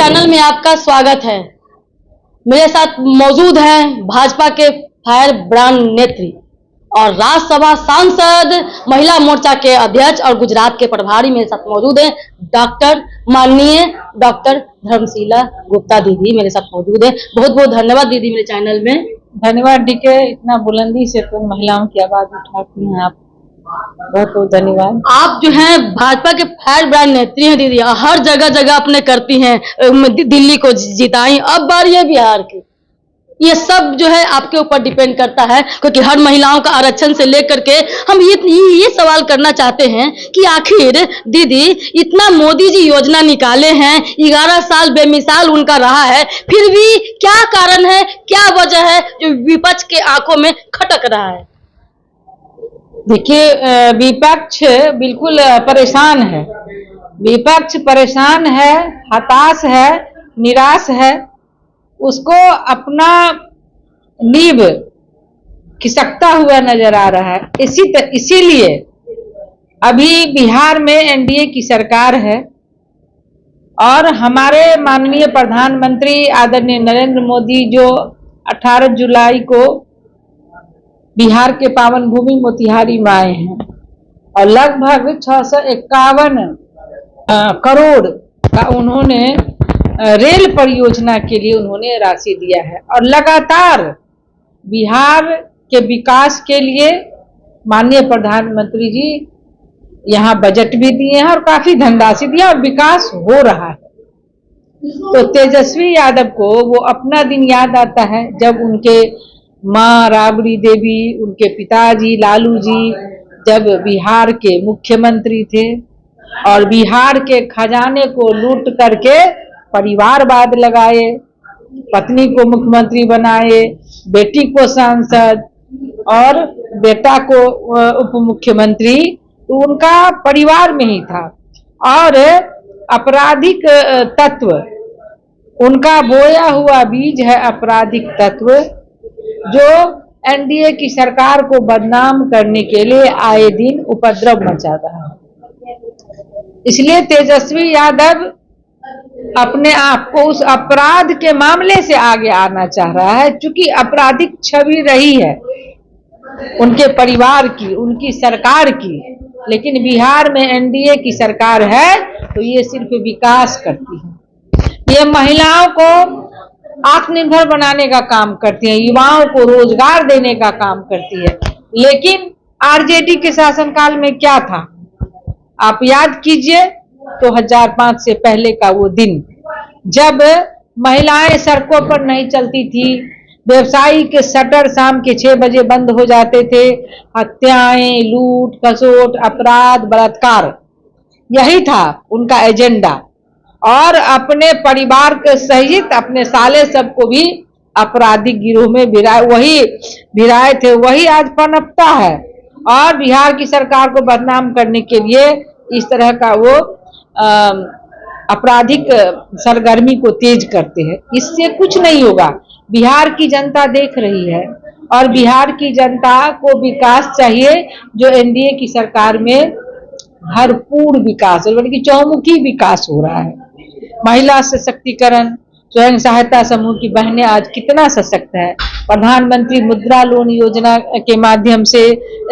Channel में आपका स्वागत है। मेरे साथ मौजूद हैं भाजपा के फायर ब्रांड नेत्री और राज्यसभा सांसद, महिला मोर्चा के अध्यक्ष और गुजरात के प्रभारी मेरे साथ मौजूद हैं। माननीय डॉक्टर धर्मशीला गुप्ता दीदी मेरे साथ मौजूद है। बहुत बहुत धन्यवाद दीदी मेरे चैनल में। धन्यवाद डीके, इतना बुलंदी से तुम महिलाओं की आवाज उठाती हैं, आप बहुत बहुत धन्यवाद। आप जो हैं भाजपा के फायर ब्रांड नेत्री हैं दीदी, हर जगह जगह अपने करती हैं, दिल्ली को जिताई, अब बारी है बिहार की। ये सब जो है आपके ऊपर डिपेंड करता है, क्योंकि हर महिलाओं का आरक्षण से लेकर के हम ये सवाल करना चाहते हैं कि आखिर दीदी इतना मोदी जी योजना निकाले हैं, 11 साल बेमिसाल उनका रहा है, फिर भी क्या कारण है, क्या वजह है जो विपक्ष के आंखों में खटक रहा है? देखिए, विपक्ष बिल्कुल परेशान है। विपक्ष परेशान है, हताश है, निराश है। उसको अपना नींव खिसकता हुआ नजर आ रहा है। इसीलिए अभी बिहार में एनडीए की सरकार है और हमारे माननीय प्रधानमंत्री आदरणीय नरेंद्र मोदी जो 18 जुलाई को बिहार के पावन भूमि मोतिहारी में आए हैं और लगभग 651 करोड़ का उन्होंने रेल परियोजना के लिए उन्होंने राशि दिया है और लगातार बिहार के विकास के लिए माननीय प्रधानमंत्री जी यहाँ बजट भी दिए हैं और काफी धनराशि दिया और विकास हो रहा है। तो तेजस्वी यादव को वो अपना दिन याद आता है जब उनके माँ राबड़ी देवी, उनके पिताजी लालू जी जब बिहार के मुख्यमंत्री थे और बिहार के खजाने को लूट करके परिवारवाद लगाए, पत्नी को मुख्यमंत्री बनाए, बेटी को सांसद और बेटा को उप मुख्यमंत्री, तो उनका परिवार में ही था। और आपराधिक तत्व, उनका बोया हुआ बीज है आपराधिक तत्व, जो एनडीए की सरकार को बदनाम करने के लिए आए दिन उपद्रव मचा रहा है। इसलिए तेजस्वी यादव अपने आप को उस अपराध के मामले से आगे आना चाह रहा है, क्योंकि आपराधिक छवि रही है उनके परिवार की, उनकी सरकार की। लेकिन बिहार में एनडीए की सरकार है तो ये सिर्फ विकास करती है, ये महिलाओं को आत्मनिर्भर बनाने का काम करती है, युवाओं को रोजगार देने का काम करती है। लेकिन आरजेडी के शासनकाल में क्या था, आप याद कीजिए 2005 से पहले का वो दिन जब महिलाएं सड़कों पर नहीं चलती थी, व्यवसायी के शटर शाम के 6 बजे बंद हो जाते थे, हत्याएं, लूट खसोट, अपराध, बलात्कार, यही था उनका एजेंडा। और अपने परिवार के सहित अपने साले सबको भी आपराधिक गिरोह में भिराए थे, वही आज पनपता है। और बिहार की सरकार को बदनाम करने के लिए इस तरह का वो आपराधिक सरगर्मी को तेज करते हैं। इससे कुछ नहीं होगा। बिहार की जनता देख रही है और बिहार की जनता को विकास चाहिए, जो एनडीए की सरकार में भरपूर विकास है, बल्कि चौमुखी विकास हो रहा है। महिला सशक्तिकरण, स्वयं सहायता समूह की बहनें आज कितना सशक्त है। प्रधानमंत्री मुद्रा लोन योजना के माध्यम से,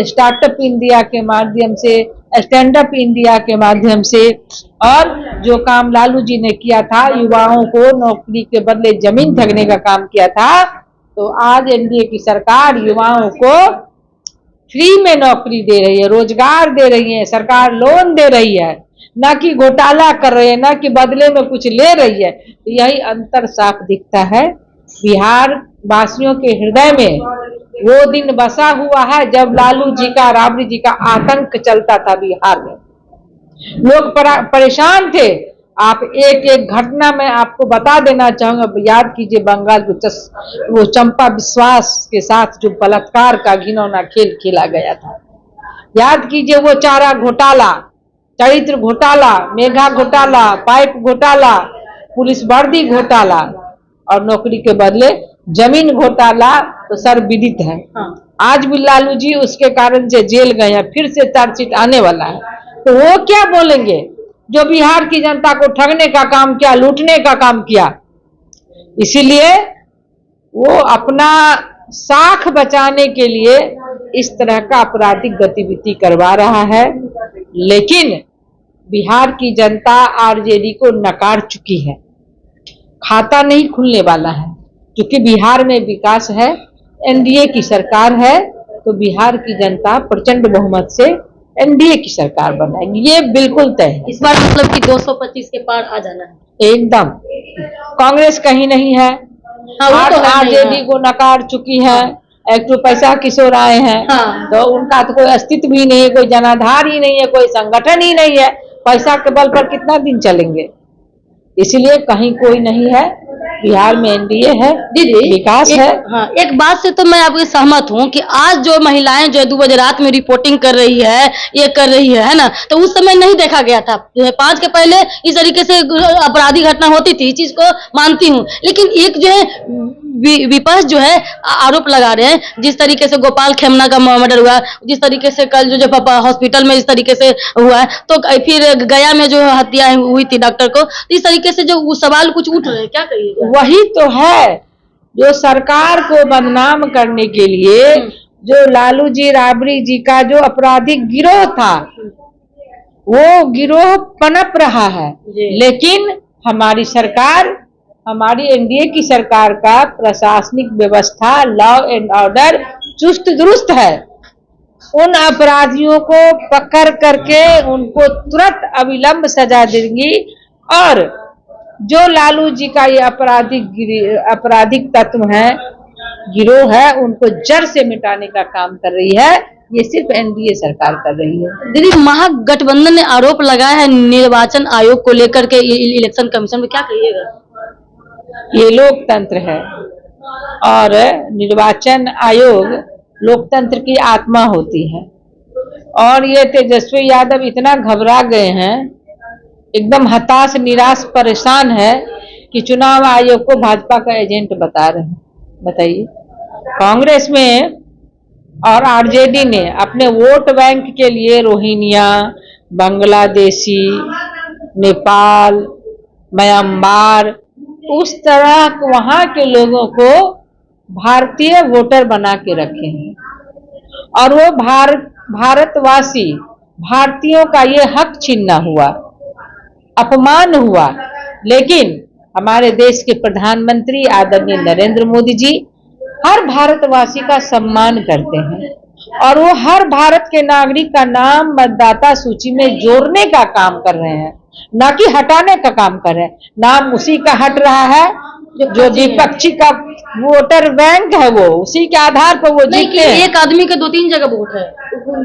स्टार्टअप इंडिया के माध्यम से, स्टैंड अप इंडिया के माध्यम से, और जो काम लालू जी ने किया था, युवाओं को नौकरी के बदले जमीन ठगने का काम किया था, तो आज एनडीए की सरकार युवाओं को फ्री में नौकरी दे रही है, रोजगार दे रही है, सरकार लोन दे रही है, ना कि घोटाला कर रहे हैं, ना कि बदले में कुछ ले रही है। तो यही अंतर साफ दिखता है। बिहार वासियों के हृदय में वो दिन बसा हुआ है जब लालू जी का, राबड़ी जी का आतंक चलता था बिहार में। लोग परेशान थे। आप एक एक घटना में आपको बता देना चाहूंगा, याद कीजिए बंगाल को वो चंपा विश्वास के साथ जो बलात्कार का घिनौना खेल खेला गया था। याद कीजिए वो चारा घोटाला, चरित्र घोटाला, मेघा घोटाला, पाइप घोटाला, पुलिस वर्दी घोटाला और नौकरी के बदले जमीन घोटाला तो सर्वविदित है। आज भी लालू जी उसके कारण से जेल गए हैं, फिर से चार्जशीट आने वाला है। तो वो क्या बोलेंगे? जो बिहार की जनता को ठगने का काम किया, लूटने का काम किया। इसीलिए वो अपना साख बचाने के लिए इस तरह का आपराधिक गतिविधि करवा रहा है। लेकिन बिहार की जनता आरजेडी को नकार चुकी है, खाता नहीं खुलने वाला है, क्योंकि बिहार में विकास है, एनडीए की सरकार है, तो बिहार की जनता प्रचंड बहुमत से एनडीए की सरकार बनाएगी, ये बिल्कुल तय है। इस बार मतलब कि 225 के पार आ जाना है एकदम। कांग्रेस कहीं नहीं है, हाँ, वो तो है आरजेडी नहीं, को नकार चुकी है। एक तो पैसा किशोर आए हैं, हाँ। तो उनका तो कोई अस्तित्व ही नहीं है, कोई जनाधार ही नहीं है, कोई संगठन ही नहीं है। पैसा के बल पर कितना दिन चलेंगे? इसलिए कहीं कोई नहीं है, बिहार में एनडीए है, दीदी विकास है। हाँ, एक बात से तो मैं आपके सहमत हूँ कि आज जो महिलाएं जो 2 बजे रात में रिपोर्टिंग कर रही है, ये कर रही है ना, तो उस समय नहीं देखा गया था। 5 के पहले इस तरीके से अपराधी घटना होती थी, इस चीज को मानती हूँ। लेकिन एक जो है विपक्ष जो है आरोप लगा रहे हैं, जिस तरीके से गोपाल खेमना का मर्डर हुआ, जिस तरीके से कल जो हॉस्पिटल में इस तरीके से हुआ है, तो फिर गया में जो हत्या हुई थी डॉक्टर को, इस तरीके से जो सवाल कुछ उठ रहे हैं, क्या कहिएगा? वही तो है जो सरकार को बदनाम करने के लिए जो लालू जी राबड़ी जी का जो आपराधिक गिरोह था, वो गिरोह पनप रहा है। लेकिन हमारी सरकार, हमारी एनडीए की सरकार का प्रशासनिक व्यवस्था, लॉ एंड ऑर्डर चुस्त दुरुस्त है। उन अपराधियों को पकड़ करके उनको तुरंत अविलंब सजा देंगी, और जो लालू जी का ये आपराधिक तत्व है, गिरोह है, उनको जड़ से मिटाने का काम कर रही है। ये सिर्फ एनडीए सरकार कर रही है। दीदी, महागठबंधन ने आरोप लगाया है निर्वाचन आयोग को लेकर के, इलेक्शन कमीशन में, क्या कहिएगा? ये लोकतंत्र है, और निर्वाचन आयोग लोकतंत्र की आत्मा होती है। और ये तेजस्वी यादव इतना घबरा गए हैं, एकदम हताश, निराश, परेशान है कि चुनाव आयोग को भाजपा का एजेंट बता रहे हैं। बताइए, कांग्रेस में और आरजेडी ने अपने वोट बैंक के लिए रोहिंग्या, बांग्लादेशी, नेपाल, म्यांमार, उस तरह वहां के लोगों को भारतीय वोटर बना के रखे हैं, और वो भारतवासी भारतीयों का ये हक छीनना हुआ, अपमान हुआ। लेकिन हमारे देश के प्रधानमंत्री आदरणीय नरेंद्र मोदी जी हर भारतवासी का सम्मान करते हैं, और वो हर भारत के नागरिक का नाम मतदाता सूची में जोड़ने का काम कर रहे हैं, न कि हटाने का काम कर रहे हैं। नाम उसी का हट रहा है जो विपक्षी का वोटर बैंक है, वो उसी के आधार पर वो जीते हैं। एक आदमी का 2-3 जगह वोट है,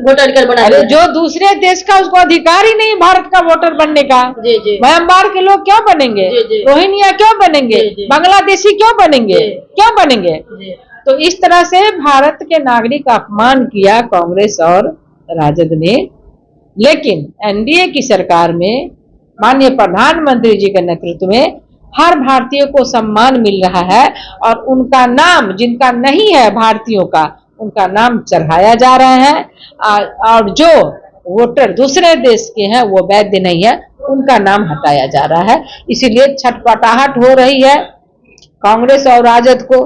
वोटर कर बना। अरे जो दूसरे देश का, उसको अधिकार ही नहीं भारत का वोटर बनने का। म्यांमार के लोग क्यों बनेंगे? रोहिंग्या क्यों बनेंगे? बांग्लादेशी क्यों बनेंगे? क्यों बनेंगे? तो इस तरह से भारत के नागरिक का अपमान किया कांग्रेस और राजद ने। लेकिन एनडीए की सरकार में माननीय प्रधानमंत्री जी के नेतृत्व में हर भारतीय को सम्मान मिल रहा है, और उनका नाम, जिनका नहीं है भारतीयों का, उनका नाम चढ़ाया जा रहा है। और जो वोटर दूसरे देश के हैं, वो वैध नहीं है, उनका नाम हटाया जा रहा है। इसीलिए छटपटाहट हो रही है कांग्रेस और राजद को।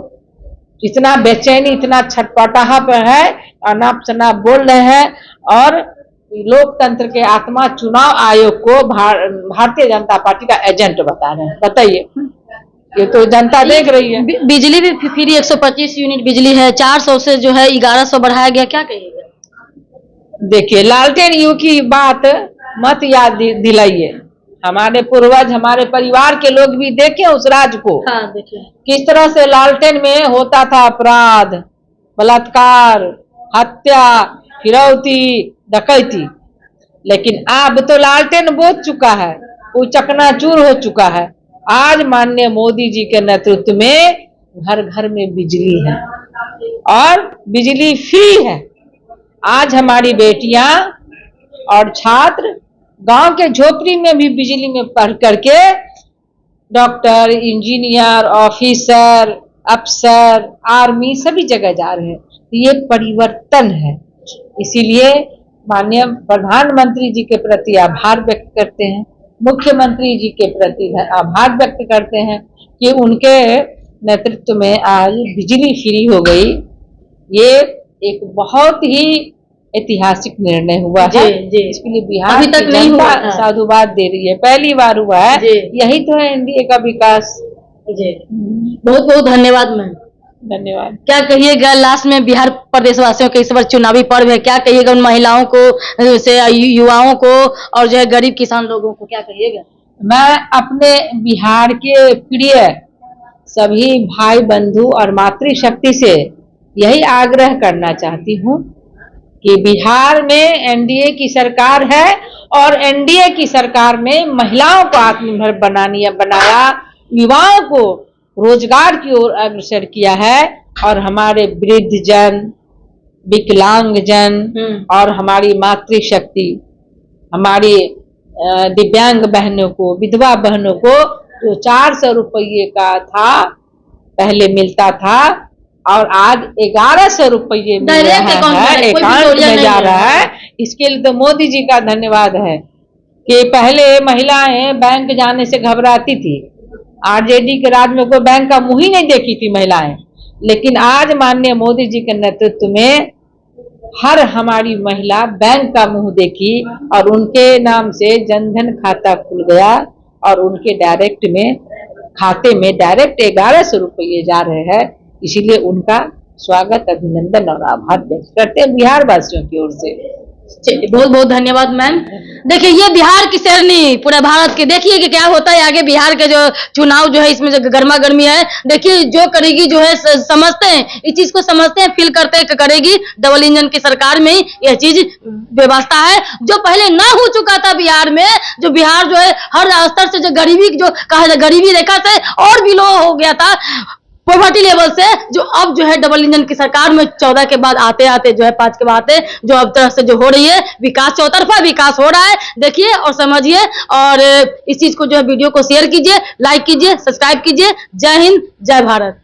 इतना बेचैनी, इतना छटपटाहट है, अनाप शनाप बोल रहे हैं, और लोकतंत्र के आत्मा चुनाव आयोग को भारतीय जनता पार्टी का एजेंट बता रहे हैं। बताइए, ये तो जनता देख रही है। बिजली भी फ्री 125 यूनिट बिजली है, 400 से जो है 1100 बढ़ाया गया, क्या कहिएगा? देखिए, लालटेन युग की बात मत याद दिलाइए। हमारे पूर्वज, हमारे परिवार के लोग भी देखे उस राज को। हाँ, देखिए किस तरह से लालटेन में होता था अपराध, बलात्कार, हत्या, फिरौती, डकैती। लेकिन अब तो लालटेन बोझ चुका है, वो चकनाचूर हो चुका है। आज माननीय मोदी जी के नेतृत्व में घर घर में बिजली है, और बिजली फ्री है। आज हमारी बेटियां और छात्र गांव के झोपड़ी में भी बिजली में पढ़ करके डॉक्टर, इंजीनियर, ऑफिसर, अफसर, आर्मी सभी जगह जा रहे हैं। ये परिवर्तन है। इसीलिए माननीय प्रधानमंत्री जी के प्रति आभार व्यक्त करते हैं मुख्यमंत्री जी के प्रति आभार व्यक्त करते हैं कि उनके नेतृत्व में आज बिजली फ्री हो गई। ये एक बहुत ही ऐतिहासिक निर्णय हुआ है। इसके लिए बिहार अभी तक नहीं हुआ था। साधुवाद दे रही है, पहली बार हुआ है। यही तो है एनडीए का विकास। जी बहुत बहुत धन्यवाद मैम। धन्यवाद। क्या कहिएगा लास्ट में बिहार प्रदेश वासियों के इस बार चुनावी पर्व है, क्या कहिएगा उन महिलाओं को से युवाओं को और जो है गरीब किसान लोगों को क्या कहिएगा? मैं अपने बिहार के प्रिय सभी भाई बंधु और मातृशक्ति से यही आग्रह करना चाहती हूँ कि बिहार में एनडीए की सरकार है और एनडीए की सरकार में महिलाओं को आत्मनिर्भर बनाया, युवाओं को रोजगार की ओर अग्रसर किया है और हमारे वृद्धजन, विकलांगजन और हमारी मातृशक्ति, हमारी दिव्यांग बहनों को, विधवा बहनों को जो 400 रुपये का था पहले मिलता था और आज 1100 रुपये मिल रहा है, अकाउंट में जा रहा है। इसके लिए तो मोदी जी का धन्यवाद है कि पहले महिलाएं बैंक जाने से घबराती थी। आरजेडी के राज में कोई बैंक का मुंह ही नहीं देखी थी महिलाएं, लेकिन आज माननीय मोदी जी के नेतृत्व में हर हमारी महिला बैंक का मुंह देखी और उनके नाम से जनधन खाता खुल गया और उनके खाते में डायरेक्ट 1100 रुपये जा रहे हैं। इसीलिए उनका स्वागत, अभिनंदन और आभार व्यक्त करते हैं बिहार वासियों की ओर से। बहुत बहुत धन्यवाद मैम। देखिए ये बिहार की शेरनी पूरे भारत के, देखिए कि क्या होता है आगे बिहार के जो चुनाव जो है इसमें जो गर्मा गर्मी है, देखिए जो करेगी जो है समझते हैं, इस चीज को समझते हैं, फील करते हैं कि करेगी डबल इंजन की सरकार में ही यह चीज व्यवस्था है जो पहले ना हो चुका था बिहार में। जो बिहार जो है हर स्तर से जो गरीबी जो कहा जाए गरीबी रेखा से और भी लो हो गया था, पॉवर्टी लेवल से, जो अब जो है डबल इंजन की सरकार में 14 के बाद आते आते जो है 5 के बाद आते जो अब तरह से जो हो रही है विकास, चौतरफा विकास हो रहा है। देखिए और समझिए और इस चीज को जो है वीडियो को शेयर कीजिए, लाइक कीजिए, सब्सक्राइब कीजिए। जय हिंद, जय भारत।